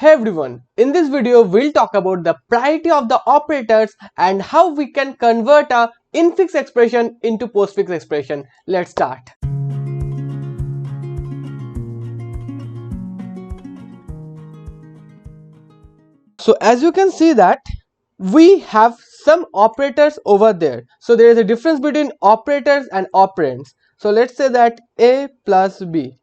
Hey everyone, in this video we'll talk about the priority of the operators and how we can convert a infix expression into postfix expression. Let's start. So as you can see that we have some operators over there. So there is a difference between operators and operands. So let's say that A plus B.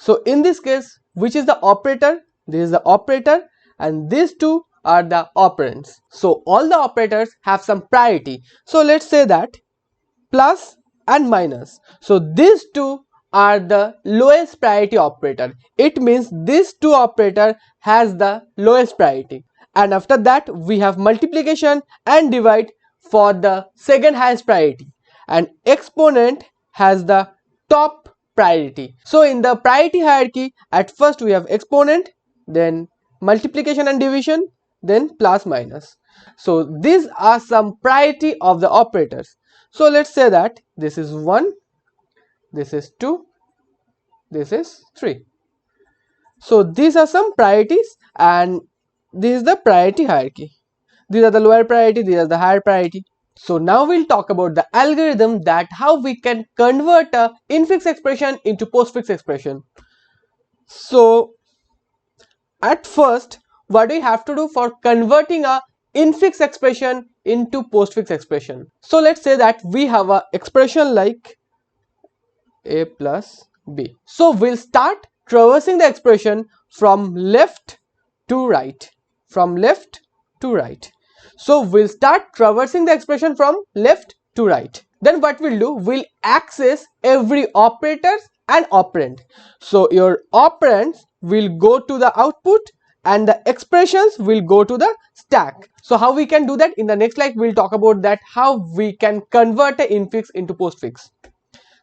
So in this case, which is the operator? This is the operator and these two are the operands. So all the operators have some priority. So let's say that plus and minus. So these two are the lowest priority operator. It means this two operator has the lowest priority. And after that we have multiplication and divide for the second highest priority, and exponent has the top priority. So in the priority hierarchy, at first we have exponent, then multiplication and division, then plus minus. So these are some priority of the operators. So let's say that this is 1, this is 2, this is 3. So these are some priorities and this is the priority hierarchy. These are the lower priority, these are the higher priority. So now we'll talk about the algorithm, that how we can convert a infix expression into postfix expression. So at first, what do we have to do for converting a infix expression into postfix expression? So let's say that we have a expression like A plus B. So we'll start traversing the expression from left to right. From left to right. So we'll start traversing the expression from left to right. Then what we'll do, we'll access every operators and operand. So your operands will go to the output and the expressions will go to the stack. So how we can do that? In the next slide we'll talk about that, how we can convert a infix into postfix.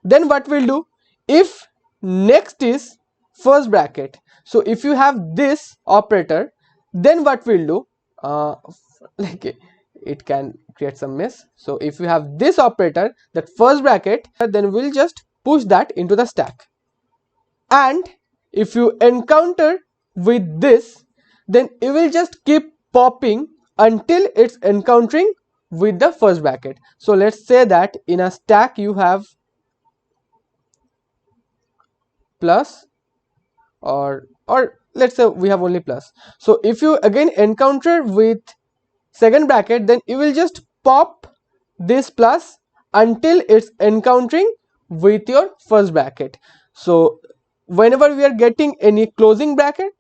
Then what we'll do, if next is first bracket, so if you have this operator, then what we'll do, like it can create some mess. So if you have this operator, that first bracket, then we'll just push that into the stack. And if you encounter with this, then it will just keep popping until it's encountering with the first bracket. So let's say that in a stack you have plus or let's say we have only plus. So if you again encounter with second bracket, then you will just pop this plus until it's encountering with your first bracket. So whenever we are getting any closing bracket,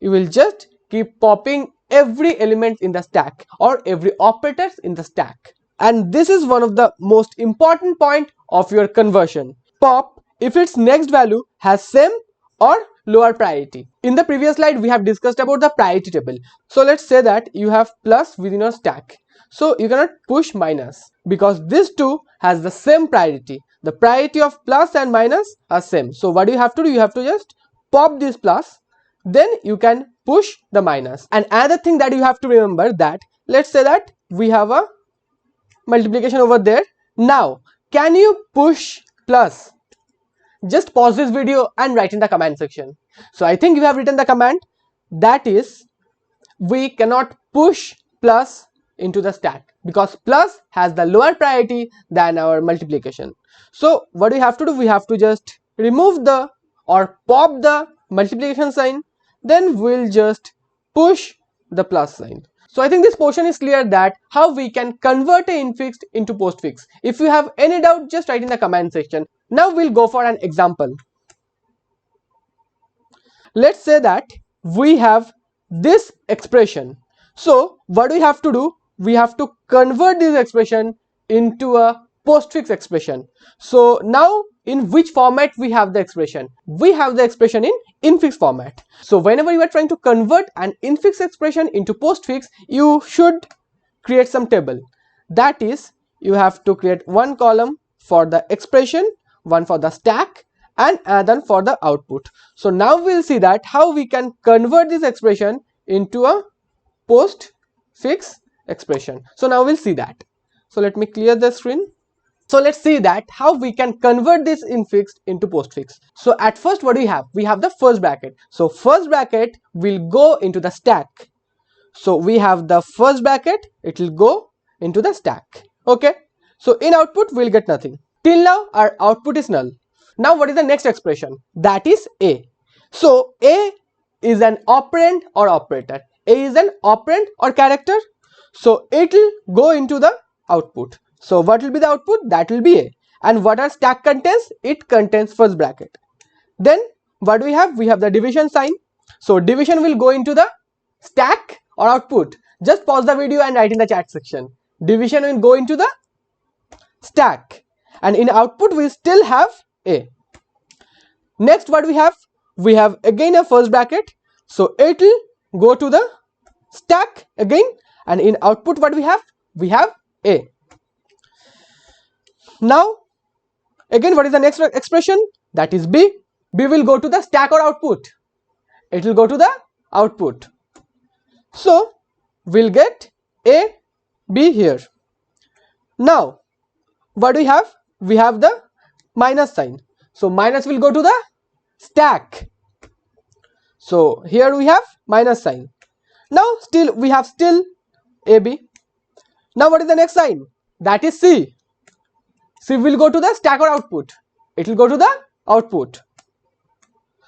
you will just keep popping every element in the stack or every operators in the stack. And this is one of the most important point of your conversion. Pop if its next value has same or lower priority. In the previous slide we have discussed about the priority table. So let's say that you have plus within your stack, so you cannot push minus because this two has the same priority. The priority of plus and minus are same. So what do you have to do? You have to just pop this plus, then you can push the minus. And another thing that you have to remember, that let's say that we have a multiplication over there. Now can you push plus? Just pause this video and write in the comment section. So I think you have written the comment, that is, we cannot push plus into the stack because plus has the lower priority than our multiplication. So what we have to do, we have to just remove the or pop the multiplication sign, then we'll just push the plus sign. So I think this portion is clear, that how we can convert a infix into postfix. If you have any doubt, just write in the comment section. Now we'll go for an example. Let's say that we have this expression. So what do we have to do? We have to convert this expression into a postfix expression. So now in which format we have the expression? We have the expression in infix format. So whenever you are trying to convert an infix expression into postfix, you should create some table. That is, you have to create one column for the expression, one for the stack, and another for the output. So now we'll see that how we can convert this expression into a postfix expression. So now we'll see that. So let me clear the screen. So let's see that how we can convert this infix into postfix. So at first what do we have? We have the first bracket. So first bracket will go into the stack. So we have the first bracket, it will go into the stack. Okay. So in output we'll get nothing. Till now our output is null. Now what is the next expression? That is A. So A is an operand or operator. A is an operand or character. So it will go into the output. So what will be the output? That will be A. And what our stack contains? It contains first bracket. Then what do we have? We have the division sign. So division will go into the stack or output. Just pause the video and write in the chat section. Division will go into the stack. And in output we still have A. Next what we have? We have again a first bracket. So it will go to the stack again. And in output what we have? We have A. Now again what is the next expression? That is B. B will go to the stack or output. It will go to the output. So we'll get A, B here. Now what do we have? We have the minus sign. So minus will go to the stack. So here we have minus sign. Now still we have still AB. Now what is the next sign? That is C. C will go to the stack or output. It will go to the output.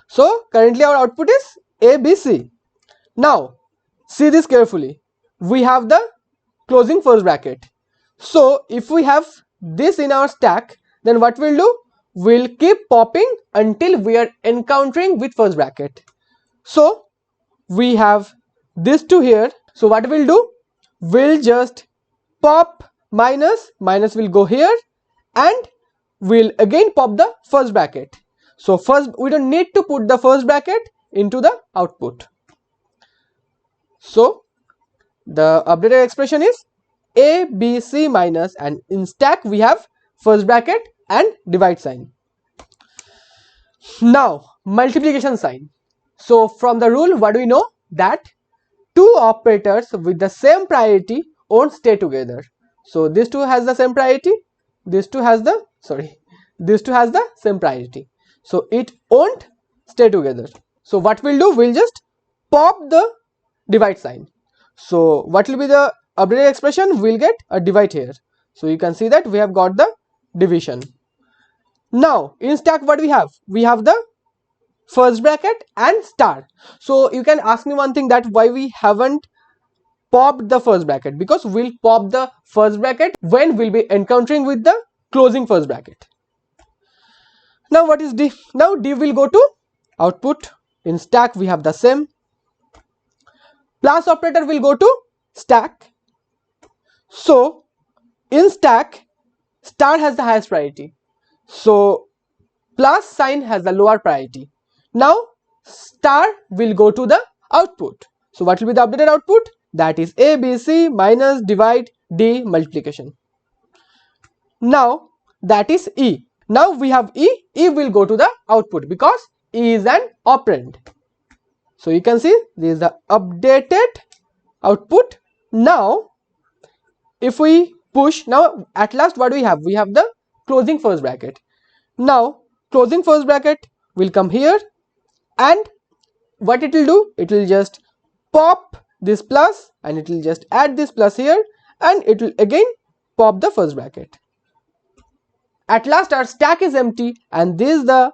So currently our output is ABC. Now see this carefully. We have the closing first bracket. So if we have this in our stack, then what we'll do? We'll keep popping until we are encountering with first bracket. So we have this two here. So what we'll do? We'll just pop minus, minus will go here, and we'll again pop the first bracket. So first we don't need to put the first bracket into the output. So the updated expression is A, B, C minus, and in stack we have first bracket and divide sign. Now multiplication sign. So from the rule what do we know? That two operators with the same priority won't stay together. So this two has the same priority, this two has the same priority. So it won't stay together. So what we'll do? We'll just pop the divide sign. So what will be the updated expression? We'll get a divide here. So you can see that we have got the division. Now in stack what we have? We have the first bracket and star. So you can ask me one thing, that why we haven't popped the first bracket? Because we'll pop the first bracket when we'll be encountering with the closing first bracket. Now what is D? Now D will go to output. In stack we have the same. Plus operator will go to stack. So in stack, star has the highest priority. So plus sign has the lower priority. Now star will go to the output. So what will be the updated output? That is A, B, C minus divide D multiplication. Now that is E. Now we have E. E will go to the output because E is an operand. So you can see this is the updated output. Now if we push, now at last what do we have? We have the closing first bracket. Now closing first bracket will come here, and what it will do? It will just pop this plus, and it will just add this plus here, and it will again pop the first bracket. At last our stack is empty, and this is the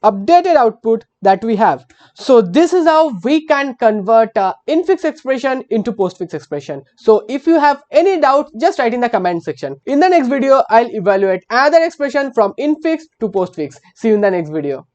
updated output that we have. So this is how we can convert infix expression into postfix expression. So if you have any doubt, just write in the comment section. In the next video I'll evaluate another expression from infix to postfix. See you in the next video.